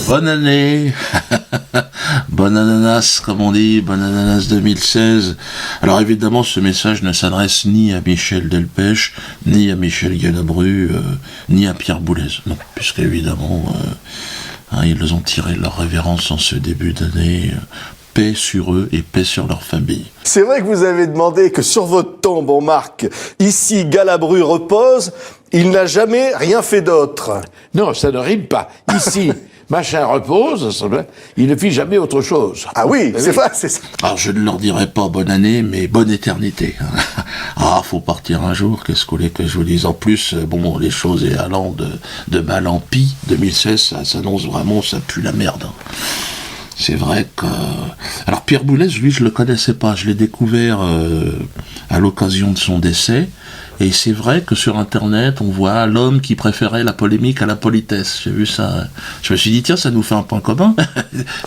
Bonne année. Bonne ananas, comme on dit, bonne ananas 2016. Alors évidemment, ce message ne s'adresse ni à Michel Delpech, ni à Michel Galabru, ni à Pierre Boulez. Non, puisque évidemment, ils ont tiré leur révérence en ce début d'année. Paix sur eux et paix sur leur famille. C'est vrai que vous avez demandé que sur votre tombe on marque « Ici Galabru repose », il n'a jamais rien fait d'autre. Non, ça ne rime pas. Ici, machin repose, il ne fit jamais autre chose. Ah oui, c'est vrai, c'est ça. Alors je ne leur dirai pas bonne année, mais bonne éternité. Ah, faut partir un jour, qu'est-ce que vous voulez que je vous dise. En plus, bon, les choses est allant de mal en pis. 2016, ça s'annonce vraiment, ça pue la merde. C'est vrai que... Alors Pierre Boulez, lui, je le connaissais pas. Je l'ai découvert à l'occasion de son décès. Et c'est vrai que sur Internet, on voit l'homme qui préférait la polémique à la politesse. J'ai vu ça. Je me suis dit, tiens, ça nous fait un point commun.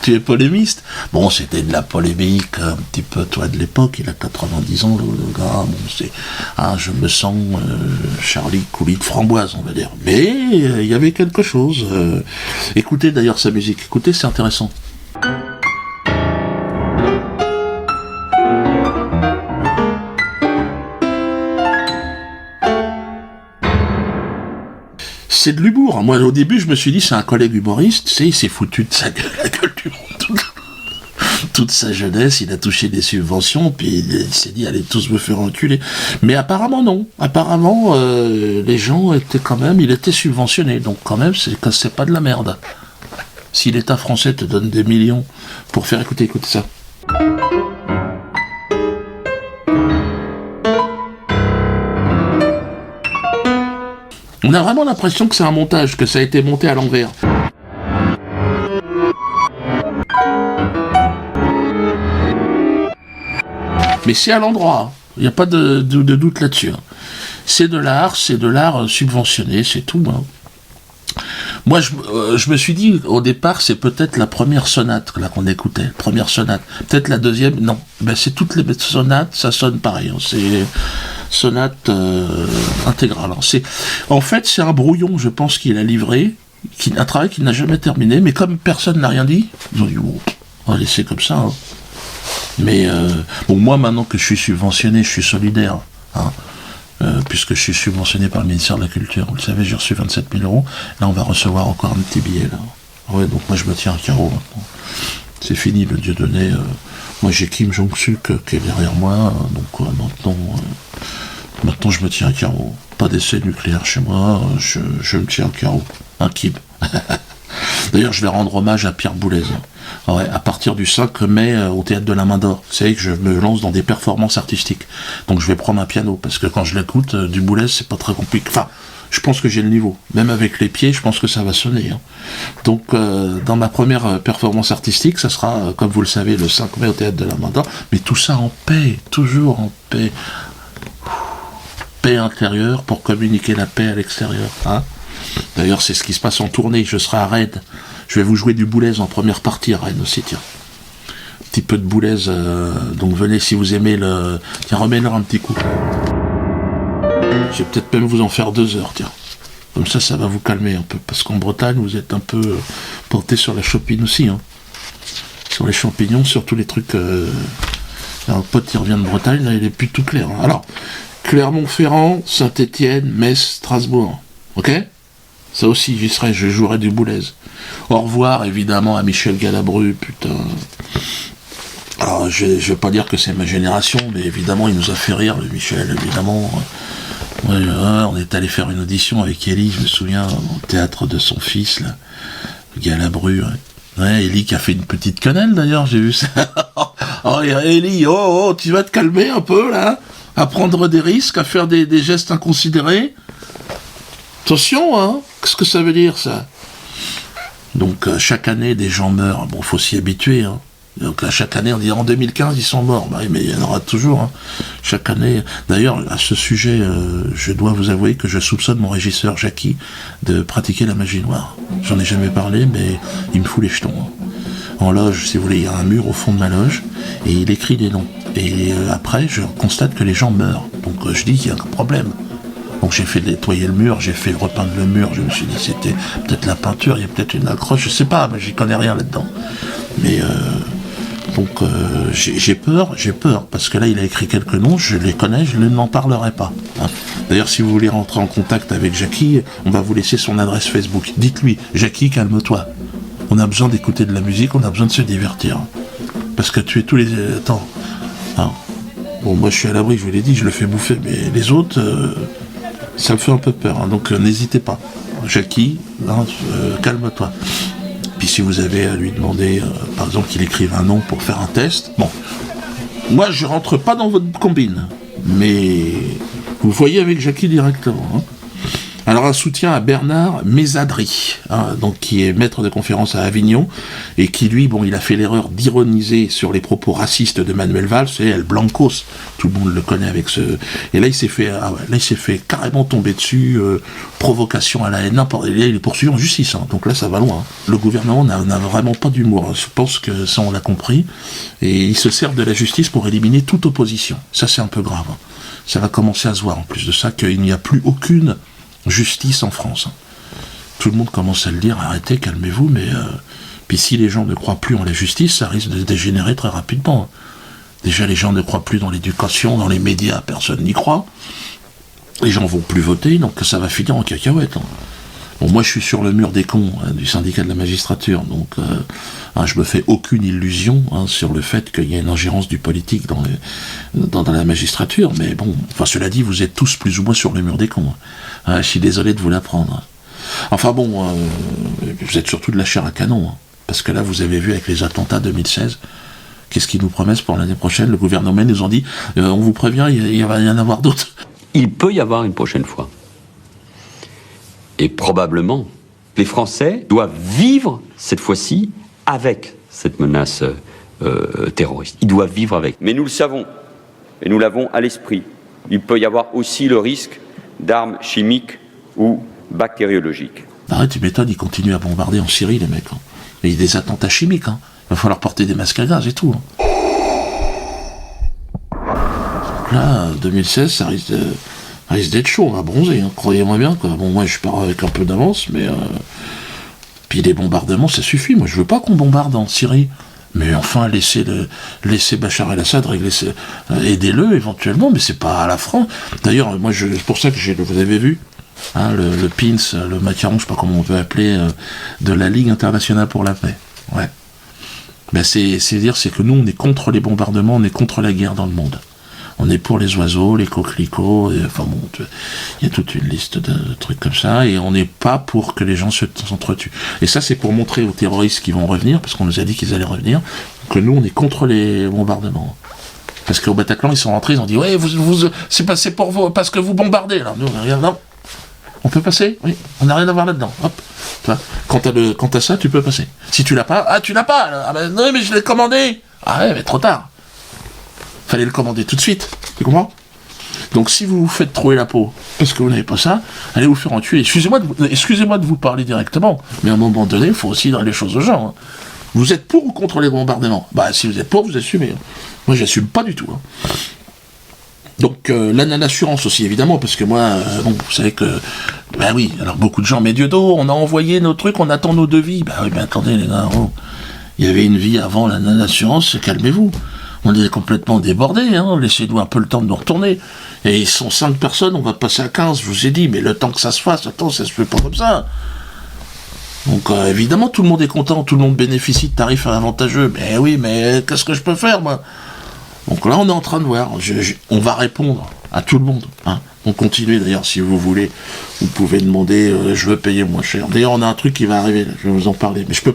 Tu es polémiste. Bon, c'était de la polémique, un petit peu, toi, de l'époque. Il a 90 ans, le gars. Bon, c'est... je me sens Charlie Coulis de framboise, on va dire. Mais il y avait quelque chose. Écoutez d'ailleurs sa musique. Écoutez, c'est intéressant. C'est de l'humour. Moi, au début, je me suis dit, c'est un collègue humoriste, tu sais, il s'est foutu de sa gueule, la gueule du monde. Toute sa jeunesse, il a touché des subventions, puis il s'est dit, allez tous me faire enculer. Mais apparemment, non. Apparemment, les gens étaient quand même, il était subventionné, donc quand même, c'est pas de la merde. Si l'État français te donne des millions pour faire écouter ça. On a vraiment l'impression que c'est un montage, que ça a été monté à l'envers. Mais c'est à l'endroit, il n'y a pas de doute là-dessus. C'est de l'art subventionné, c'est tout. Moi, je me suis dit, au départ, c'est peut-être la première sonate là qu'on écoutait, première sonate. Peut-être la deuxième, non. Ben, c'est toutes les sonates, ça sonne pareil. C'est sonate intégrale. En fait, c'est un brouillon, je pense, qu'il a livré, un travail qu'il n'a jamais terminé, mais comme personne n'a rien dit, ils ont dit, on va laisser comme ça. Mais, bon, moi, maintenant que je suis subventionné, je suis solidaire. Puisque je suis subventionné par le ministère de la Culture. Vous le savez, j'ai reçu 27 000 €. Là, on va recevoir encore un petit billet, là. Ouais, donc moi, je me tiens à carreau, maintenant. C'est fini, le Dieudonné. Moi, j'ai Kim Jong-suk qui est derrière moi, donc maintenant, je me tiens à carreau. Pas d'essai nucléaire chez moi, je me tiens à carreau. Un Kim. D'ailleurs, je vais rendre hommage à Pierre Boulez. Ouais, à partir du 5 mai au Théâtre de la Main d'Or. Vous savez que je me lance dans des performances artistiques. Donc je vais prendre un piano, parce que quand je l'écoute, du Boulez, c'est pas très compliqué. Enfin, je pense que j'ai le niveau. Même avec les pieds, je pense que ça va sonner. Donc, dans ma première performance artistique, ça sera, comme vous le savez, le 5 mai au Théâtre de la Main d'Or. Mais tout ça en paix, toujours en paix. Paix intérieure pour communiquer la paix à l'extérieur. D'ailleurs, c'est ce qui se passe en tournée. Je serai à Rennes. Je vais vous jouer du Boulez en première partie à Rennes aussi, tiens. Un petit peu de Boulez, donc venez si vous aimez le... Tiens, remets-leur un petit coup. Je vais peut-être même vous en faire 2 heures, tiens. Comme ça va vous calmer un peu. Parce qu'en Bretagne, vous êtes un peu porté sur la chopine aussi, Sur les champignons, sur tous les trucs... Un pote qui revient de Bretagne, là, il est plus tout clair. Alors, Clermont-Ferrand, Saint-Étienne, Metz, Strasbourg. Ok ? Ça aussi, j'y serai, je jouerai du Boulez. Au revoir, évidemment, à Michel Galabru, putain. Alors, je vais pas dire que c'est ma génération, mais évidemment, il nous a fait rire, le Michel, évidemment. Ouais, on est allé faire une audition avec Ellie, je me souviens, au théâtre de son fils, là, Galabru. Ouais, Ellie qui a fait une petite quenelle, d'ailleurs, j'ai vu ça. Oh, Ellie, tu vas te calmer un peu, là, à prendre des risques, à faire des gestes inconsidérés. Attention, qu'est-ce que ça veut dire, ça? Donc, chaque année, des gens meurent. Bon, faut s'y habituer, Donc, chaque année, on dit, en 2015, ils sont morts. Bah, mais il y en aura toujours, Chaque année. D'ailleurs, à ce sujet, je dois vous avouer que je soupçonne mon régisseur, Jackie, de pratiquer la magie noire. J'en ai jamais parlé, mais il me fout les jetons. En loge, si vous voulez, il y a un mur au fond de ma loge, et il écrit des noms. Et après, je constate que les gens meurent. Donc, je dis qu'il y a un problème. Donc j'ai fait nettoyer le mur, j'ai fait repeindre le mur, je me suis dit c'était peut-être la peinture, il y a peut-être une accroche, je sais pas, mais j'y connais rien là-dedans. Mais j'ai peur, parce que là il a écrit quelques noms, je les connais, je n'en parlerai pas. Hein. D'ailleurs si vous voulez rentrer en contact avec Jackie, on va vous laisser son adresse Facebook. Dites-lui, Jackie, calme-toi. On a besoin d'écouter de la musique, on a besoin de se divertir. Parce que tu es tous les... Attends. Hein. Bon, moi je suis à l'abri, je vous l'ai dit, je le fais bouffer, mais les autres, ça me fait un peu peur. Hein. Donc n'hésitez pas. Jackie, hein, calme-toi. Puis si vous avez à lui demander, par exemple, qu'il écrive un nom pour faire un test, bon, moi je rentre pas dans votre combine, mais vous voyez avec Jackie directement. Hein. Alors un soutien à Bernard Mésadry, hein, donc qui est maître de conférence à Avignon, et qui lui, bon, il a fait l'erreur d'ironiser sur les propos racistes de Manuel Valls, c'est El Blancos, tout le monde le connaît avec ce... Et là il s'est fait carrément tomber dessus, provocation à la haine, n'importe... Il est poursuivi en justice, hein, donc là ça va loin. Hein. Le gouvernement n'a vraiment pas d'humour, hein. Je pense que ça on l'a compris, et il se sert de la justice pour éliminer toute opposition. Ça c'est un peu grave. Hein. Ça va commencer à se voir en plus de ça, qu'il n'y a plus aucune justice en France. Tout le monde commence à le dire, arrêtez, calmez-vous, mais puis si les gens ne croient plus en la justice, ça risque de dégénérer très rapidement. Déjà, les gens ne croient plus dans l'éducation, dans les médias, personne n'y croit. Les gens vont plus voter, donc ça va finir en cacahuète. Hein. Bon, moi, je suis sur le mur des cons du syndicat de la magistrature, donc je me fais aucune illusion sur le fait qu'il y a une ingérence du politique dans la magistrature, mais bon, enfin, cela dit, vous êtes tous plus ou moins sur le mur des cons. Je suis désolé de vous l'apprendre. Enfin bon, vous êtes surtout de la chair à canon, hein, parce que là, vous avez vu avec les attentats 2016, qu'est-ce qu'ils nous promettent pour l'année prochaine? Le gouvernement nous ont dit, on vous prévient, il va y en avoir d'autres. Il peut y avoir une prochaine fois. Et probablement, les Français doivent vivre, cette fois-ci, avec cette menace terroriste. Ils doivent vivre avec. Mais nous le savons, et nous l'avons à l'esprit. Il peut y avoir aussi le risque d'armes chimiques ou bactériologiques. Arrête, tu m'étonnes, ils continuent à bombarder en Syrie, les mecs. Hein. Et il y a des attentats chimiques. Hein. Il va falloir porter des masques à gaz et tout. Hein. Donc là, 2016, ça risque d'être chaud, on va bronzer, hein, croyez-moi bien. Quoi. Bon, moi, je pars avec un peu d'avance, mais... Puis les bombardements, ça suffit. Moi, je veux pas qu'on bombarde en Syrie. Mais enfin, laissez Bachar el-Assad régler, aidez-le éventuellement, mais c'est pas à la France. D'ailleurs, moi, c'est pour ça que vous avez vu, hein, le pins, le macaron, je sais pas comment on peut appeler, de la Ligue internationale pour la paix. Ouais. Ben c'est que nous, on est contre les bombardements, on est contre la guerre dans le monde. On est pour les oiseaux, les coquelicots, enfin bon, il y a toute une liste de trucs comme ça, et on n'est pas pour que les gens s'entretuent. Et ça, c'est pour montrer aux terroristes qui vont revenir, parce qu'on nous a dit qu'ils allaient revenir, que nous, on est contre les bombardements. Parce qu'au Bataclan, ils sont rentrés, ils ont dit, ouais, c'est passé pour vous, parce que vous bombardez. Alors nous, on n'a rien, non. On peut passer? Oui, on n'a rien à voir là-dedans. Hop. Quant à ça, tu peux passer. Si tu l'as pas, tu l'as pas. Ah ben non, mais je l'ai commandé. Ah ouais, mais trop tard. Fallait le commander tout de suite, tu comprends? Donc si vous vous faites trouer la peau, parce que vous n'avez pas ça, allez vous faire en tuer. Excusez-moi de vous parler directement, mais à un moment donné, il faut aussi dire les choses aux gens. Hein. Vous êtes pour ou contre les bombardements? Bah si vous êtes pour, vous assumez. Moi, j'assume pas du tout. Hein. Donc l'assurance aussi, évidemment, parce que moi, bon, vous savez que... Ben oui, alors beaucoup de gens, mais Dieudo, on a envoyé nos trucs, on attend nos devis. Ben oui, mais attendez les gars, oh. Il y avait une vie avant l'assurance, calmez-vous. On est complètement débordés, hein. Laissez-nous un peu le temps de nous retourner. Et ils sont 5 personnes, on va passer à 15, je vous ai dit, mais le temps que ça se fasse, attends, ça se fait pas comme ça. Donc évidemment, tout le monde est content, tout le monde bénéficie de tarifs avantageux. Mais oui, mais qu'est-ce que je peux faire, moi? Donc là, on est en train de voir. On va répondre à tout le monde. Hein. On continue, d'ailleurs, si vous voulez. Vous pouvez demander, je veux payer moins cher. D'ailleurs, on a un truc qui va arriver, là, je vais vous en parler. Mais je peux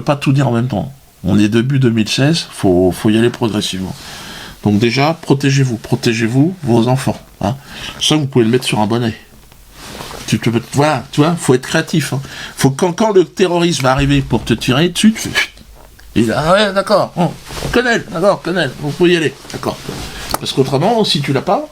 pas tout dire en même temps. On est début 2016, faut y aller progressivement. Donc déjà, protégez-vous, vos enfants. Hein. Ça, vous pouvez le mettre sur un bonnet. Voilà, tu vois, faut être créatif. Hein. Faut quand le terroriste va arriver pour te tirer dessus, tu fais... Il a, ah ouais, d'accord, quenelle, vous pouvez y aller, d'accord. Parce qu'autrement, si tu l'as pas,